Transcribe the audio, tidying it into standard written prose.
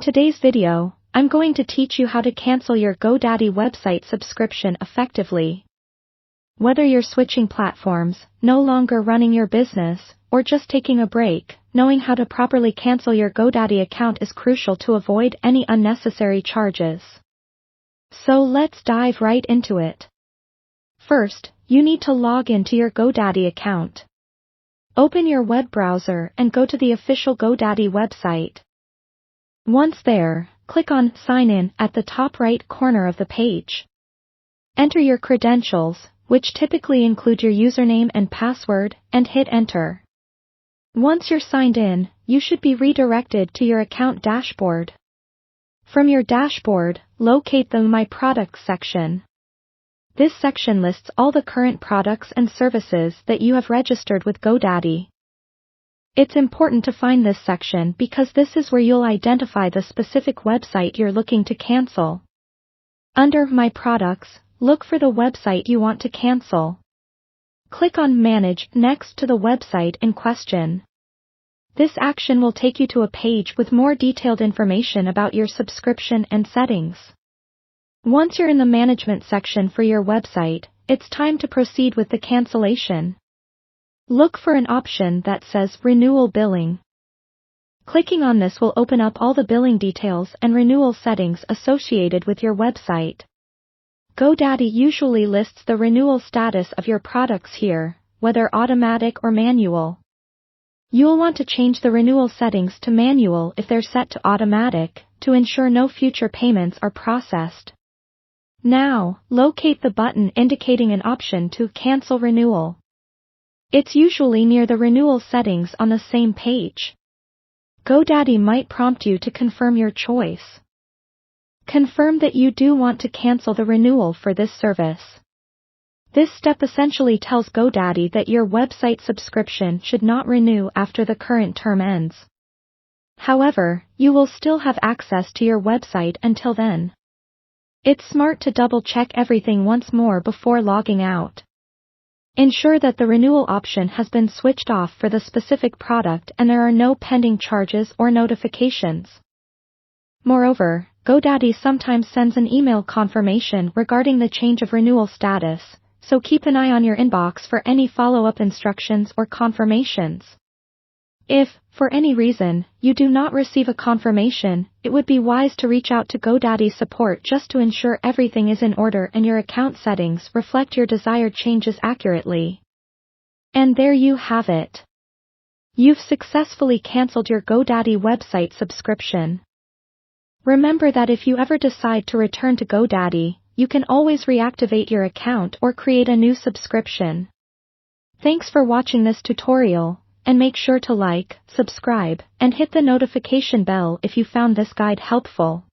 today's video, I'm going to teach you how to cancel your GoDaddy website subscription effectively. Whether you're switching platforms, no longer running your business, or just taking a break, knowing how to properly cancel your GoDaddy account is crucial to avoid any unnecessary charges. So let's dive right into it. First, you need to log into your GoDaddy account. Open your web browser and go to the official GoDaddy website. Once there, click on Sign In at the top right corner of the page. Enter your credentials, which typically include your username and password, and hit Enter. Once you're signed in, you should be redirected to your account dashboard. From your dashboard, locate the My Products section. This section lists all the current products and services that you have registered with GoDaddy. It's important to find this section because this is where you'll identify the specific website you're looking to cancel. Under My Products, look for the website you want to cancel. Click on Manage next to the website in question. This action will take you to a page with more detailed information about your subscription and settings. Once you're in the Management section for your website, it's time to proceed with the cancellation. Look for an option that says Renewal Billing. Clicking on this will open up all the billing details and renewal settings associated with your website. GoDaddy usually lists the renewal status of your products here, whether automatic or manual. You'll want to change the renewal settings to manual if they're set to automatic, to ensure no future payments are processed. Now, locate the button indicating an option to cancel renewal. It's usually near the renewal settings on the same page. GoDaddy might prompt you to confirm your choice. Confirm that you do want to cancel the renewal for this service. This step essentially tells GoDaddy that your website subscription should not renew after the current term ends. However, you will still have access to your website until then. It's smart to double-check everything once more before logging out. Ensure that the renewal option has been switched off for the specific product and there are no pending charges or notifications. Moreover, GoDaddy sometimes sends an email confirmation regarding the change of renewal status, so keep an eye on your inbox for any follow-up instructions or confirmations. If, for any reason, you do not receive a confirmation, it would be wise to reach out to GoDaddy support just to ensure everything is in order and your account settings reflect your desired changes accurately. And there you have it. You've successfully canceled your GoDaddy website subscription. Remember that if you ever decide to return to GoDaddy, you can always reactivate your account or create a new subscription. Thanks for watching this tutorial. And make sure to like, subscribe, and hit the notification bell if you found this guide helpful.